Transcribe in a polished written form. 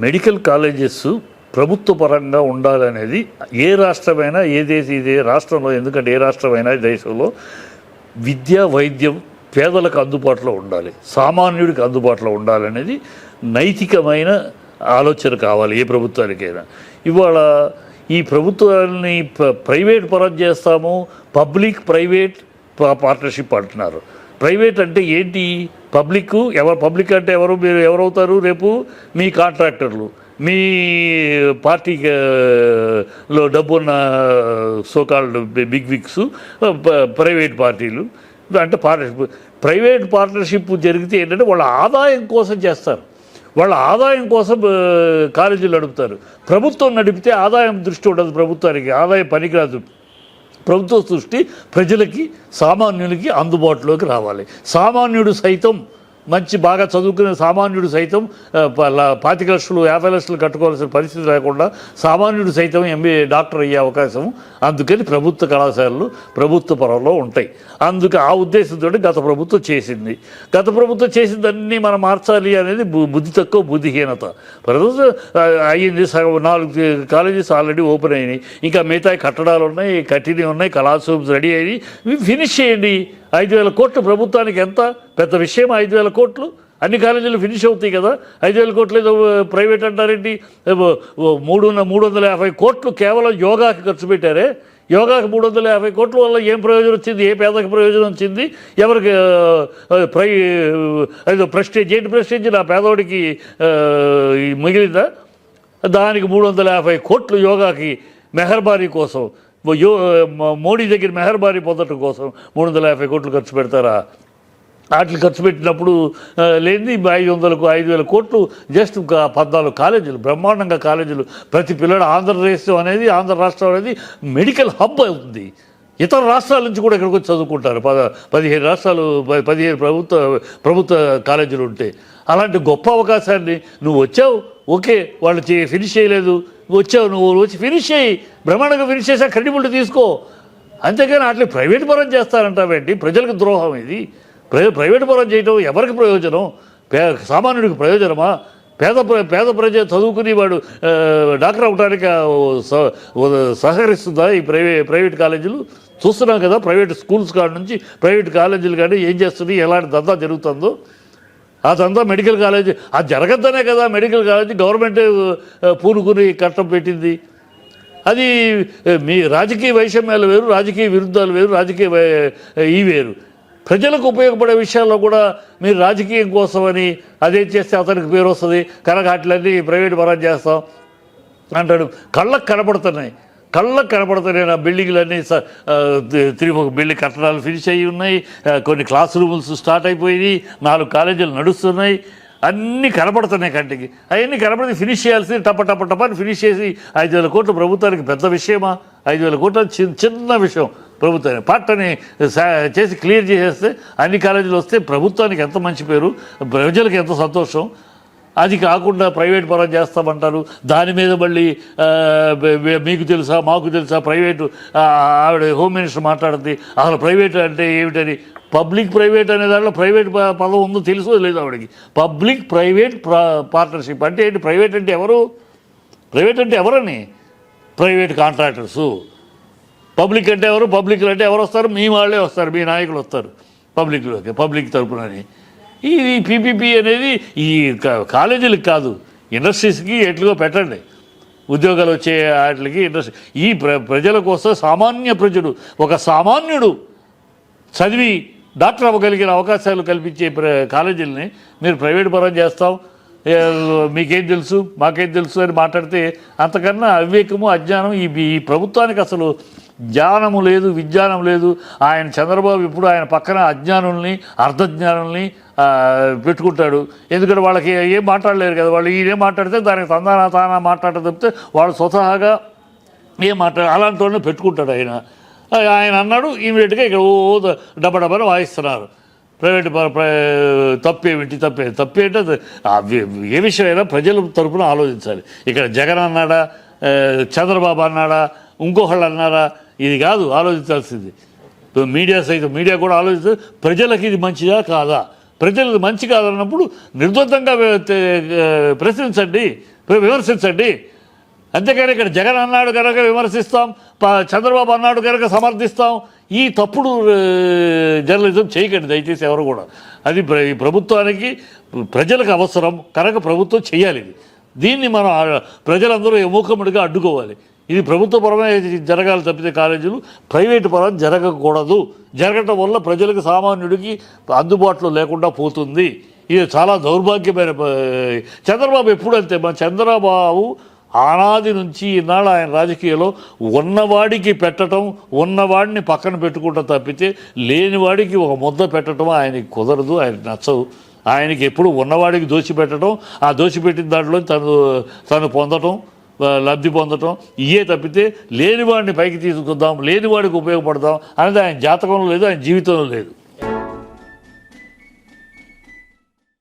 Medical colleges ప్రభుత్వ పరంగా ఉండాలనేది ఏ రాష్ట్రమైనా ఇదే రాష్ట్రంలో, ఎందుకంటే ఏ రాష్ట్రమైనా దేశంలో విద్య వైద్యం పేదలకు అందుబాటులో ఉండాలి, సామాన్యుడికి అందుబాటులో ఉండాలనేది నైతికమైన ఆలోచన కావాలి ఏ ప్రభుత్వానికైనా. ఇవాళ ఈ ప్రభుత్వాన్ని ప్రైవేట్ పరం చేస్తాము, పబ్లిక్ ప్రైవేట్ పార్ట్నర్షిప్ అంటున్నారు. ప్రైవేట్ అంటే ఏంటి? పబ్లిక్ అంటే ఎవరు? మీరు ఎవరవుతారు? రేపు మీ కాంట్రాక్టర్లు, మీ పార్టీలో డబ్బున్న సోకాల్డ్ బిగ్ విగ్స్, ప్రైవేట్ పార్టీలు అంటే ప్రైవేట్ పార్ట్నర్షిప్ జరిగితే ఏంటంటే వాళ్ళ ఆదాయం కోసం చేస్తారు, వాళ్ళ ఆదాయం కోసం కాలేజీలు నడుపుతారు. ప్రభుత్వం నడిపితే ఆదాయం దృష్టి ఉండదు, ప్రభుత్వానికి ఆదాయం పనికిరాదు. ప్రభుత్వ దృష్టి ప్రజలకి, సామాన్యులకి అందుబాటులోకి రావాలి. సామాన్యుడు సైతం, మంచి బాగా చదువుకునే సామాన్యుడు సైతం 25 లక్షలు 50 లక్షలు కట్టుకోవాల్సిన పరిస్థితి లేకుండా సామాన్యుడు సైతం MBA డాక్టర్ అయ్యే అవకాశం. అందుకని ప్రభుత్వ కళాశాలలు ప్రభుత్వ పరంలో ఉంటాయి. అందుకే ఆ ఉద్దేశంతో గత ప్రభుత్వం చేసింది. గత ప్రభుత్వం చేసిందన్నీ మనం మార్చాలి అనేది బుద్ధి తక్కువ, బుద్ధిహీనత. ప్రభుత్వం అయ్యింది, 4 కాలేజెస్ ఆల్రెడీ ఓపెన్ అయినాయి, ఇంకా మిగతా కట్టడాలు ఉన్నాయి, కట్టినవి ఉన్నాయి, క్లాస్ రూమ్స్ రెడీ అయ్యి ఫినిష్ చేయండి. 5,000 కోట్లు ప్రభుత్వానికి ఎంత పెద్ద విషయం? 5,000 కోట్లు అన్ని కాలేజీలు ఫినిష్ అవుతాయి కదా. 5,000 కోట్లు ఏదో ప్రైవేట్ అంటారేంటి? 350 కోట్లు కేవలం యోగాకి ఖర్చు పెట్టారే. యోగాకి 350 కోట్ల వల్ల ఏం ప్రయోజనం వచ్చింది? ఏ పేదకి ప్రయోజనం వచ్చింది? ఎవరికి ఏదో ప్రెస్టేజ్? ఏంటి ప్రెస్టేజ్? నా పేదవాడికి మిగిలిందా? దానికి 350 కోట్లు యోగాకి మెహర్బారీ కోసం, మోడీ దగ్గర మెహర్బారీ పొందటం కోసం 350 కోట్లు ఖర్చు పెడతారా? వాటిని ఖర్చు పెట్టినప్పుడు లేనిది 5,000 కోట్లు జస్ట్ 14 కాలేజీలు, బ్రహ్మాండంగా కాలేజీలు. ప్రతి పిల్లడు ఆంధ్ర రాష్ట్రం అనేది మెడికల్ హబ్ అవుతుంది. ఇతర రాష్ట్రాల నుంచి కూడా ఇక్కడికి వచ్చి చదువుకుంటారు. 15 రాష్ట్రాలు, 15 ప్రభుత్వ కాలేజీలు ఉంటే అలాంటి గొప్ప అవకాశాన్ని నువ్వు వచ్చావు, ఓకే, వాళ్ళు ఫినిష్ చేయలేదు, వచ్చావు, నువ్వు వచ్చి ఫినిష్ చేయి, బ్రహ్మాండంగా ఫినిష్ చేసా క్రెడిబిలిటీ తీసుకో. అంతేగాని అట్లా ప్రైవేట్ పరం చేస్తారంటావేంటి? ప్రజలకు ద్రోహం ఇది. ప్రైవేట్ పరం చేయటం ఎవరికి ప్రయోజనం? సామాన్యుడికి ప్రయోజనమా? పేద ప్రజ చదువుకుని వాడు డాక్టర్ అవడానికి సహకరిస్తుందా ఈ ప్రైవేట్ కాలేజీలు? చూస్తున్నాం కదా, ప్రైవేట్ స్కూల్స్ కాడ నుంచి ప్రైవేట్ కాలేజీలు కానీ ఏం చేస్తుంది, ఎలాంటి దందా జరుగుతుందో. ఆ దందా మెడికల్ కాలేజీ అది జరగద్దనే కదా మెడికల్ కాలేజీ గవర్నమెంట్ పూనుకుని కట్టం పెట్టింది. అది మీ రాజకీయ వైషమ్యాలు వేరు, రాజకీయ విరుద్ధాలు వేరు, రాజకీయ వేరు. ప్రజలకు ఉపయోగపడే విషయాల్లో కూడా మీరు రాజకీయం కోసమని అదే చేస్తే అతనికి పేరు వస్తుంది, కనుక అట్లన్నీ ప్రైవేట్ పరం చేస్తాం అంటాడు. కళ్ళకు కనపడుతున్నాయి నా బిల్డింగ్లన్నీ 3 బిల్డింగ్ కట్టడాలు ఫినిష్ అయ్యి ఉన్నాయి, కొన్ని క్లాస్ రూమ్స్ స్టార్ట్ అయిపోయినాయి, 4 కాలేజీలు నడుస్తున్నాయి, అన్నీ కనపడుతున్నాయి కంటికి. అవన్నీ కనపడితే ఫినిష్ చేయాల్సింది టపని ఫినిష్ చేసి 5,000 కోట్లు ప్రభుత్వానికి పెద్ద విషయమా? 5,000 కోట్లు చిన్న విషయం ప్రభుత్వాన్ని పట్టని చేసి క్లియర్ చేసేస్తే అన్ని కాలేజీలు వస్తే ప్రభుత్వానికి ఎంత మంచి పేరు, ప్రజలకు ఎంత సంతోషం. అది కాకుండా ప్రైవేట్ పరం చేస్తామంటారు. దాని మీద మళ్ళీ మీకు తెలుసా, మాకు తెలుసా, ప్రైవేటు ఆవిడ హోమ్ మినిస్టర్ మాట్లాడుతుంది అసలు ప్రైవేట్ అంటే ఏమిటని. పబ్లిక్ ప్రైవేట్ అనే దాంట్లో ప్రైవేట్ పదం ఉందో తెలుసో లేదు ఆవిడకి. పబ్లిక్ ప్రైవేట్ పార్ట్నర్షిప్ అంటే ఏంటి? ప్రైవేట్ అంటే ఎవరు? ప్రైవేట్ అంటే ఎవరని? Private contractors. పబ్లిక్ అంటే ఎవరు? పబ్లిక్లు అంటే ఎవరు వస్తారు? మీ వాళ్ళే వస్తారు, మీ నాయకులు వస్తారు పబ్లిక్ తరపునని. ఈ PPP అనేది ఈ కాలేజీలకు కాదు, ఇండస్ట్రీస్కి ఎట్లుగో పెట్టండి, ఉద్యోగాలు వచ్చే వాటికి ఇండస్ట్రీ. ఈ ప్రజల కోసం సామాన్య ప్రజలు, ఒక సామాన్యుడు చదివి డాక్టర్ అవ్వగలిగిన అవకాశాలు కల్పించే కాలేజీలని మీరు ప్రైవేట్ పరం చేస్తాం, మీకేం తెలుసు, మాకేం తెలుసు అని మాట్లాడితే అంతకన్నా అవివేకము, అజ్ఞానం. ఈ ప్రభుత్వానికి అసలు జ్ఞానము లేదు, విజ్ఞానం లేదు. చంద్రబాబు ఇప్పుడు ఆయన పక్కన అజ్ఞానుల్ని, అర్ధజ్ఞానుల్ని పెట్టుకుంటాడు. ఎందుకంటే వాళ్ళకి ఏం మాట్లాడలేరు కదా. వాళ్ళు ఈయనేం మాట్లాడితే దానికి తానా మాట్లాడటం తప్పితే వాళ్ళు స్వతహాగా ఏం అలాంటి వాళ్ళని పెట్టుకుంటాడు ఆయన అన్నాడు. ఇమీడియట్గా ఇక్కడ డబ్బని వాయిస్తున్నారు. ప్రైవేట్ తప్పేంటే ఏ విషయమైనా ప్రజల తరపున ఆలోచించాలి. ఇక్కడ జగన్ అన్నాడా, చంద్రబాబు అన్నాడా, ఇంకొకళ్ళు అన్నారా, ఇది కాదు ఆలోచించాల్సింది. మీడియా కూడా ఆలోచిస్తే ప్రజలకి ఇది మంచిదా కాదా, ప్రజలకు మంచి కాదన్నప్పుడు నిర్ద్వందంగా ప్రశ్నించండి. విమర్శించండి. అంతేకాని ఇక్కడ జగన్ అన్నాడు కనుక విమర్శిస్తాం, చంద్రబాబు అన్నాడు కనుక సమర్థిస్తాం, ఈ తప్పుడు జర్నలిజం చేయకండి దయచేసి ఎవరు కూడా. అది ఈ ప్రభుత్వానికి ప్రజలకు అవసరం కనుక ప్రభుత్వం చేయాలి. దీన్ని మనం ప్రజలందరూ మూకముడిగా అడ్డుకోవాలి. ఇది ప్రభుత్వపరమే జరగాలి తప్పితే కాలేజీలు ప్రైవేటు పరం జరగకూడదు. జరగటం వల్ల ప్రజలకు సామాన్యుడికి అందుబాటులో లేకుండా పోతుంది. ఇది చాలా దౌర్భాగ్యమైన. చంద్రబాబు ఎప్పుడు అంతే. మన చంద్రబాబు ఆనాది నుంచి ఈనాడు ఆయన రాజకీయాల్లో ఉన్నవాడికి పెట్టడం, ఉన్నవాడిని పక్కన పెట్టుకుంటా తప్పితే లేనివాడికి ఒక ముద్ద పెట్టడం ఆయనకి కుదరదు, ఆయనకి నచ్చదు. ఆయనకి ఎప్పుడు ఉన్నవాడికి దోచిపెట్టడం, ఆ దోచిపెట్టిన దాంట్లో తను పొందటం, లబ్ధి పొందటం, ఇయే తప్పితే లేనివాడిని పైకి తీసుకుందాం, లేనివాడికి ఉపయోగపడదాం అనేది ఆయన జాతకంలో లేదు, ఆయన జీవితంలో లేదు.